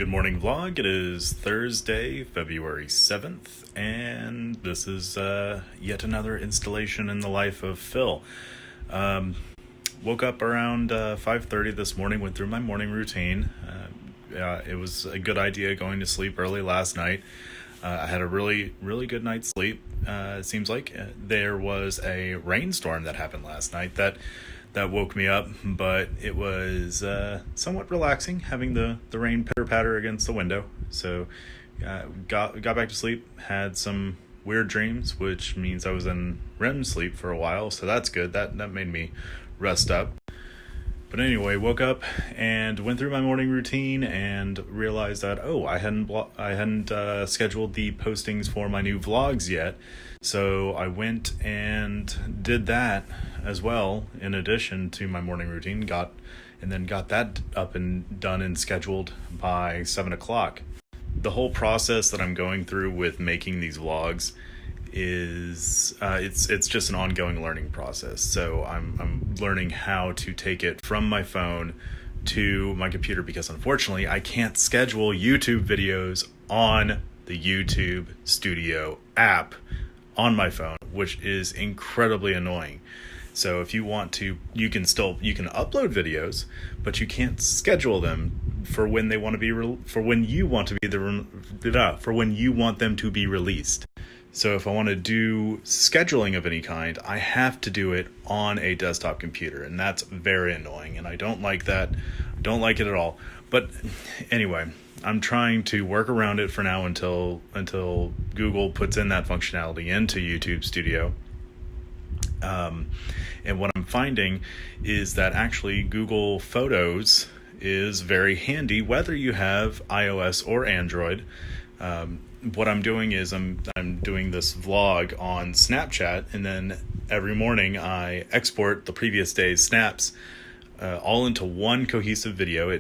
Good morning vlog. It is Thursday, February 7th, and this is yet another installation in the life of Phil. Woke up around 5:30 this morning, went through my morning routine. It was a good idea going to sleep early last night. I had a really good night's sleep. It seems like there was a rainstorm that happened last night that woke me up, but it was somewhat relaxing having the rain pitter patter against the window. So got back to sleep, had some weird dreams, which means I was in REM sleep for a while, so that's good. That made me rest up. But anyway, woke up and went through my morning routine and realized that I hadn't scheduled the postings for my new vlogs yet. So I went and did that as well, in addition to my morning routine. Got that up and done and scheduled by 7 o'clock. The whole process that I'm going through with making these vlogs is it's just an ongoing learning process. So I'm learning how to take it from my phone to my computer, because unfortunately I can't schedule YouTube videos on the YouTube Studio app on my phone, which is incredibly annoying. So if you want to, you can upload videos, but you can't schedule them for when they want to be for when you want them to be released. So if I want to do scheduling of any kind, I have to do it on a desktop computer, and that's very annoying, and I don't like that. I don't like it at all. But anyway, I'm trying to work around it for now until Google puts in that functionality into YouTube Studio. And what I'm finding is that actually Google Photos is very handy, whether you have iOS or Android. What I'm doing is I'm doing this vlog on Snapchat, and then every morning I export the previous day's snaps all into one cohesive video.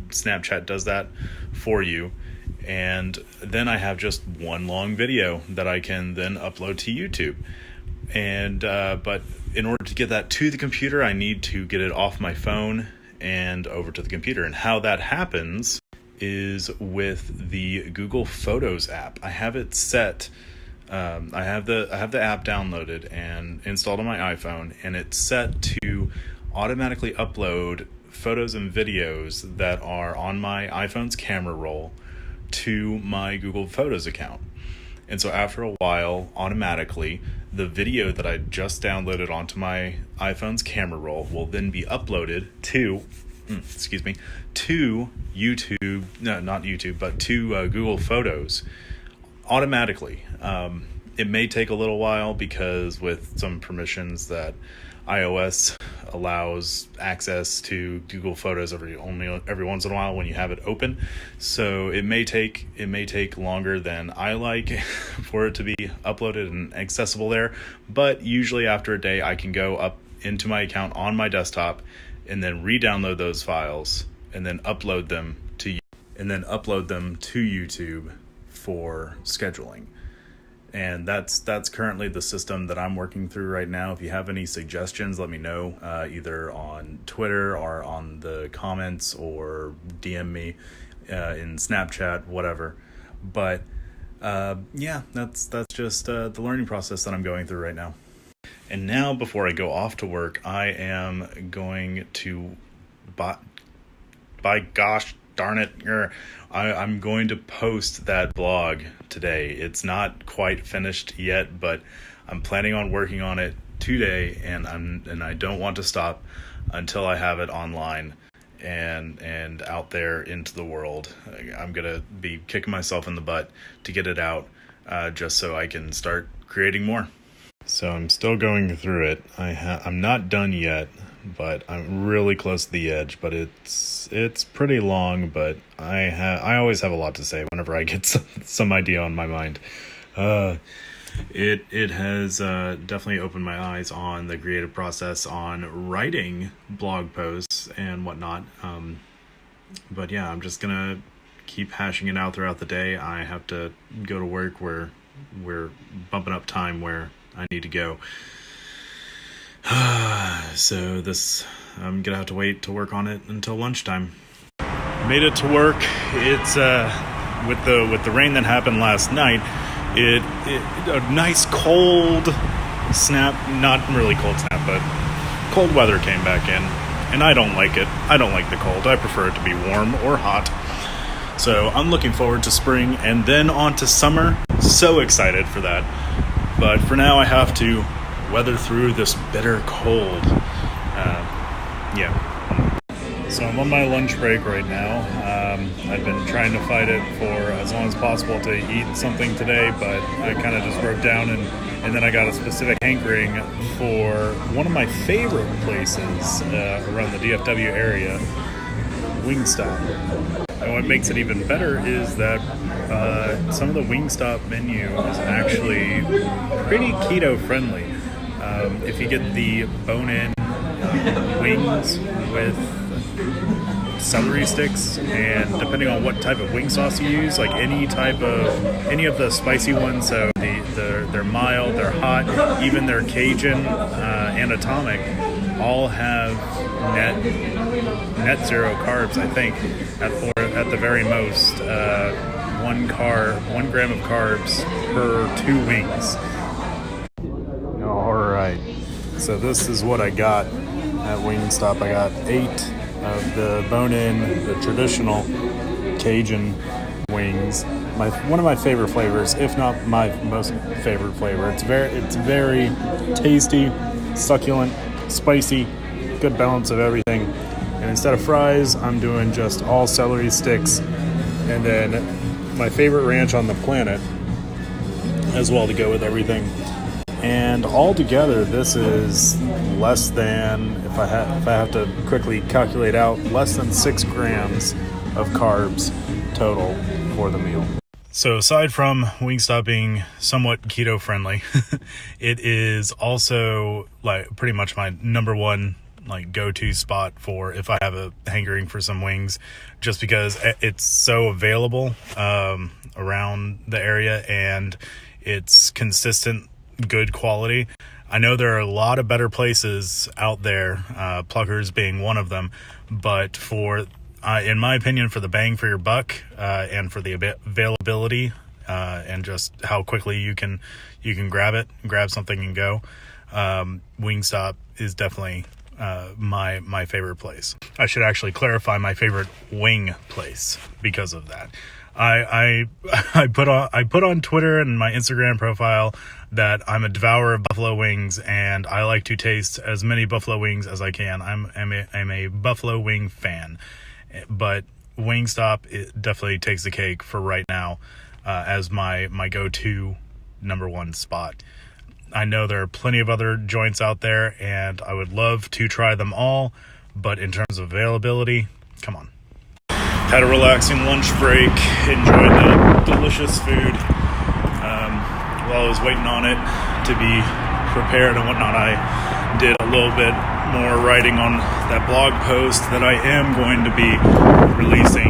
Snapchat does that for you, and then I have just one long video that I can then upload to YouTube. And but in order to get that to the computer, I need to get it off my phone and over to the computer. And how that happens is with the Google Photos app. I have it set. I have the app downloaded and installed on my iPhone, and it's set to automatically upload photos and videos that are on my iPhone's camera roll to my Google Photos account. And so after a while, automatically, the video that I just downloaded onto my iPhone's camera roll will then be uploaded to YouTube, no, not YouTube, but to Google Photos automatically. It may take a little while, because with some permissions that iOS allows access to Google Photos every once in a while when you have it open. So it may take longer than I like for it to be uploaded and accessible there. But usually after a day, I can go up into my account on my desktop and then re-download those files and then upload them to YouTube for scheduling. And that's currently the system that I'm working through right now. If you have any suggestions, let me know, either on Twitter or on the comments, or DM me in Snapchat, whatever. But yeah, that's just the learning process that I'm going through right now. And now, before I go off to work, I am going to by gosh darn it, I'm going to post that blog today. It's not quite finished yet, but I'm planning on working on it today, and I don't want to stop until I have it online and out there into the world. I'm gonna be kicking myself in the butt to get it out, just so I can start creating more. So I'm still going through it. I'm not done yet, but I'm really close to the edge. But it's pretty long. But I always have a lot to say whenever I get some idea on my mind. It has definitely opened my eyes on the creative process on writing blog posts and whatnot. But yeah, I'm just gonna keep hashing it out throughout the day. I have to go to work where we're bumping up time where I need to go. So I'm gonna have to wait to work on it until lunchtime. Made it to work. It's with the rain that happened last night. It a nice cold snap, not really cold snap, but cold weather came back in, and I don't like it. I don't like the cold. I prefer it to be warm or hot. So I'm looking forward to spring and then on to summer. So excited for that. But for now, I have to weather through this bitter cold. So I'm on my lunch break right now. I've been trying to fight it for as long as possible to eat something today, but I kind of just broke down and then I got a specific hankering for one of my favorite places around the DFW area, Wingstop. And what makes it even better is that some of the Wingstop menu is actually pretty keto friendly. If you get the bone-in wings with celery sticks, and depending on what type of wing sauce you use, like any of the spicy ones, so they're mild, they're hot, even their Cajun and Atomic all have net zero carbs, I think, at the very most 1 gram of carbs per 2 wings. All right, so this is what I got at Wingstop. I got 8 of the bone-in, the traditional Cajun wings. One of my favorite flavors, if not my most favorite flavor. It's very tasty, succulent, spicy, good balance of everything. And instead of fries, I'm doing just all celery sticks, and then my favorite ranch on the planet as well to go with everything. And altogether, this is less than, if I have to quickly calculate out, less than 6 grams of carbs total for the meal. So aside from Wingstop being somewhat keto friendly, it is also like pretty much my number one go-to spot for if I have a hankering for some wings, just because it's so available around the area and it's consistent, good quality. I know there are a lot of better places out there, Pluckers being one of them, but for in my opinion, for the bang for your buck and for the availability and just how quickly you can grab something and go, Wingstop is definitely my favorite place. I should actually clarify my favorite wing place because of that. I put on Twitter and my Instagram profile that I'm a devourer of buffalo wings, and I like to taste as many buffalo wings as I can. I'm a buffalo wing fan, but Wingstop, it definitely takes the cake for right now as my go-to number one spot. I know there are plenty of other joints out there, and I would love to try them all, but in terms of availability, come on. Had a relaxing lunch break, enjoyed the delicious food. While I was waiting on it to be prepared and whatnot, I did a little bit more writing on that blog post that I am going to be releasing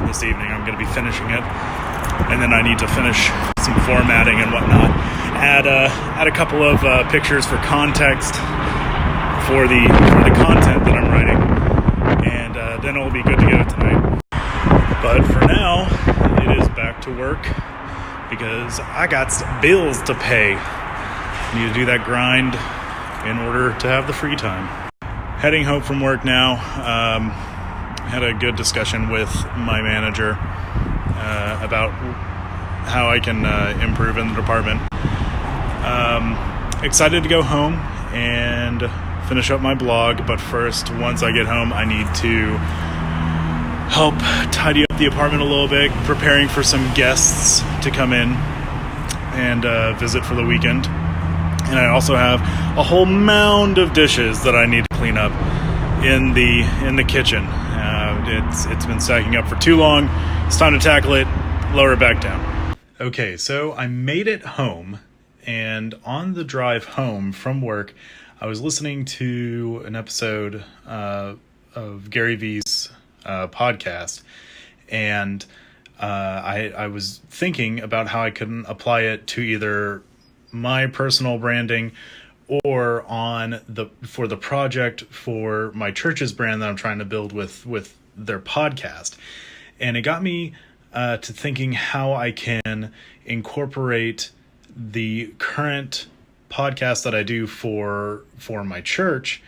this evening. I'm going to be finishing it, and then I need to finish some formatting and whatnot. Add a couple of pictures for context for the content that I'm writing, and then it'll be good to get it tonight. But for now, it is back to work because I got some bills to pay. Need to do that grind in order to have the free time. Heading home from work now. Had a good discussion with my manager about how I can improve in the department. Excited to go home and finish up my blog, but first, once I get home, I need to help tidy up the apartment a little bit, preparing for some guests to come in and visit for the weekend. And I also have a whole mound of dishes that I need to clean up in the kitchen. It's been stacking up for too long. It's time to tackle it, lower it back down. Okay, so I made it home, and on the drive home from work, I was listening to an episode of Gary Vee's podcast, and I was thinking about how I couldn't apply it to either my personal branding or for the project for my church's brand that I'm trying to build with their podcast. And it got me to thinking how I can incorporate the current podcast that I do for my church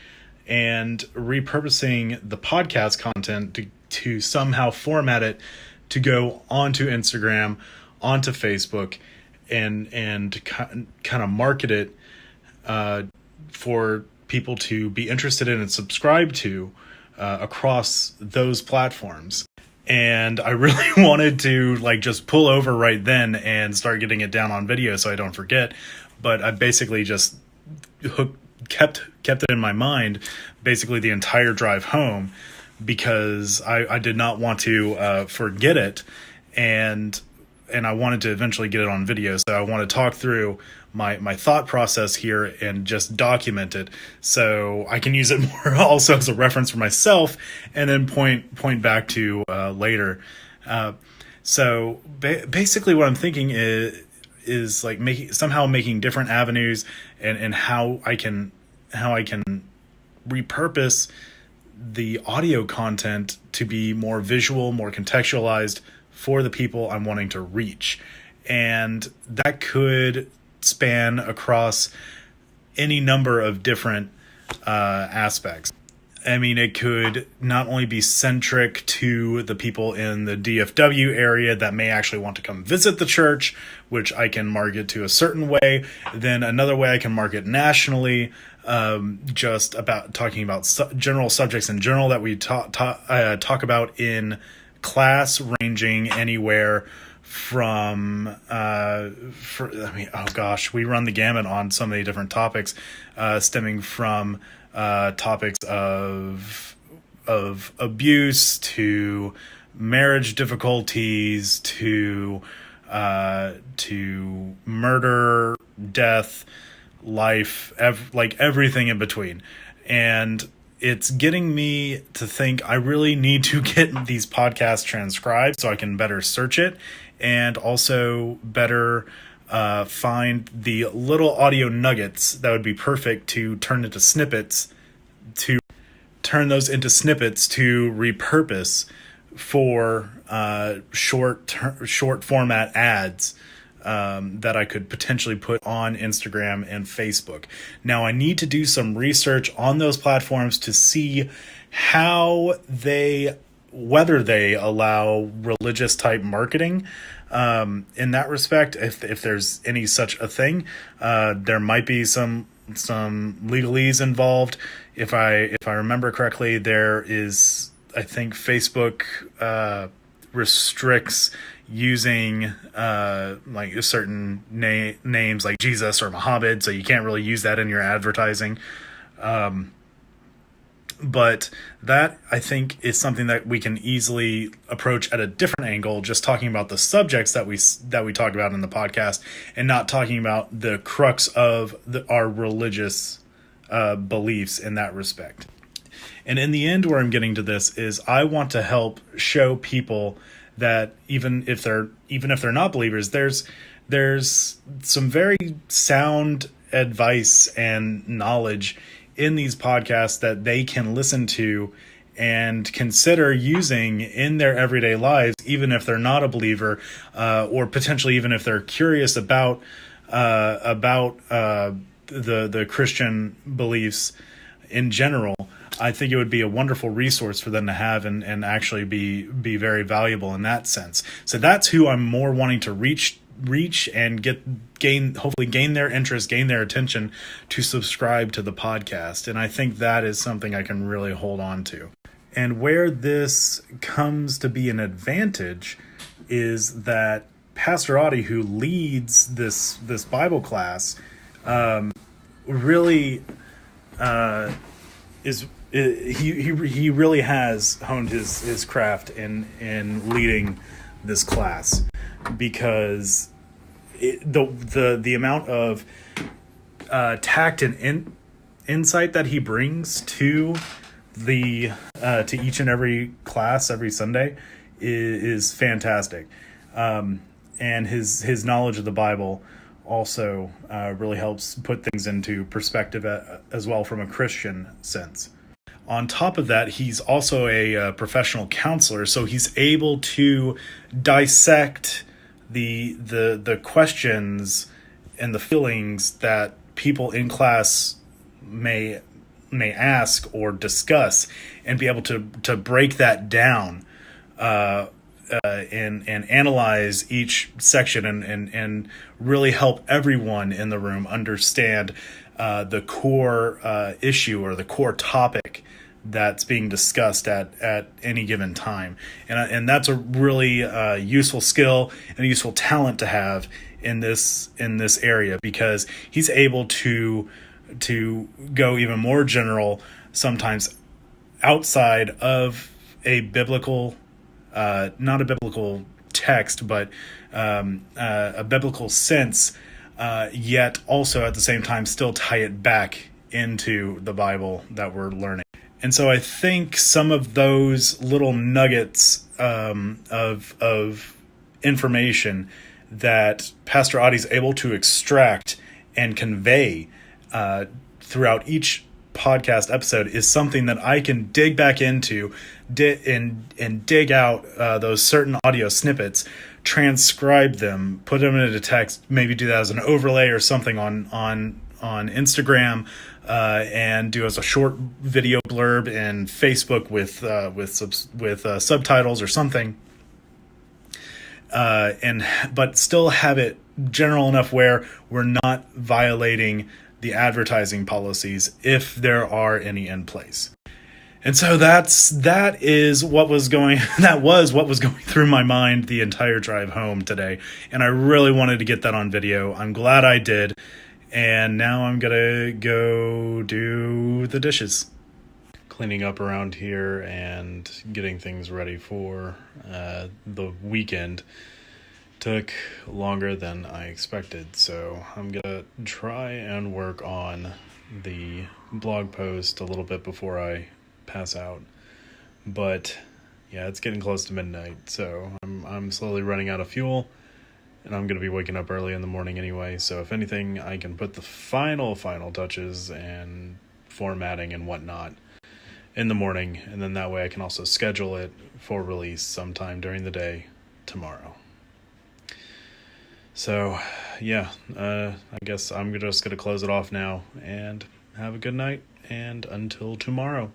and repurposing the podcast content to somehow format it to go onto Instagram, onto Facebook, and kind of market it for people to be interested in and subscribe to across those platforms. And I really wanted to just pull over right then and start getting it down on video so I don't forget. But I basically just kept it in my mind basically the entire drive home, because I did not want to forget it, and I wanted to eventually get it on video. So I want to talk through my thought process here and just document it so I can use it more also as a reference for myself, and then point back to later. So basically what I'm thinking is making different avenues and how I can repurpose the audio content to be more visual, more contextualized for the people I'm wanting to reach. And that could span across any number of different aspects. I mean, it could not only be centric to the people in the DFW area that may actually want to come visit the church, which I can market to a certain way. Then another way I can market nationally, just about talking about general subjects in general that we talk about in class, ranging anywhere from we run the gamut on so many different topics, stemming from topics of abuse to marriage difficulties to murder, death, life, everything in between. And it's getting me to think I really need to get these podcasts transcribed so I can better search it, and also better find the little audio nuggets that would be perfect to turn into snippets, to repurpose for short format ads that I could potentially put on Instagram and Facebook. Now, I need to do some research on those platforms to see whether they allow religious type marketing. In that respect, if there's any such a thing, there might be some legalese involved. If I remember correctly, there is, I think Facebook restricts using certain names like Jesus or Muhammad, so you can't really use that in your advertising. But that, I think, is something that we can easily approach at a different angle, just talking about the subjects that we talk about in the podcast, and not talking about the crux of our religious beliefs in that respect. And in the end, where I'm getting to this is I want to help show people that even if they're not believers, there's some very sound advice and knowledge in these podcasts that they can listen to and consider using in their everyday lives, even if they're not a believer, or potentially even if they're curious about the Christian beliefs in general. I think it would be a wonderful resource for them to have and actually be very valuable in that sense. So that's who I'm more wanting to reach and hopefully gain their interest, gain their attention to subscribe to the podcast. And I think that is something I can really hold on to. And where this comes to be an advantage is that Pastor Audie, who leads this Bible class, really he really has honed his craft in leading this class, because the amount of tact and insight that he brings to each and every class every Sunday is fantastic, and his knowledge of the Bible also really helps put things into perspective as well from a Christian sense. on top of that, he's also a professional counselor, so he's able to dissect the questions and the feelings that people in class may ask or discuss, and be able to break that down and analyze each section and really help everyone in the room understand the core issue or the core topic that's being discussed at any given time. And that's a really useful skill and a useful talent to have in this area, because he's able to go even more general, sometimes outside of a biblical, not a biblical text, but a biblical sense, yet also at the same time still tie it back into the Bible that we're learning. And so I think some of those little nuggets of information that Pastor Audie's able to extract and convey throughout each podcast episode is something that I can dig back into and dig out those certain audio snippets, transcribe them, put them into text, maybe do that as an overlay or something on Instagram, and do as a short video blurb in Facebook with subtitles or something, but still have it general enough where we're not violating the advertising policies, if there are any in place. And so that was what was going through my mind the entire drive home today, and I really wanted to get that on video. I'm glad I did. And now I'm gonna go do the dishes. Cleaning up around here and getting things ready for the weekend took longer than I expected. So I'm gonna try and work on the blog post a little bit before I pass out. But yeah, it's getting close to midnight, so I'm slowly running out of fuel. And I'm going to be waking up early in the morning anyway, so if anything, I can put the final touches and formatting and whatnot in the morning, and then that way I can also schedule it for release sometime during the day tomorrow. So, yeah, I guess I'm just going to close it off now, and have a good night, and until tomorrow.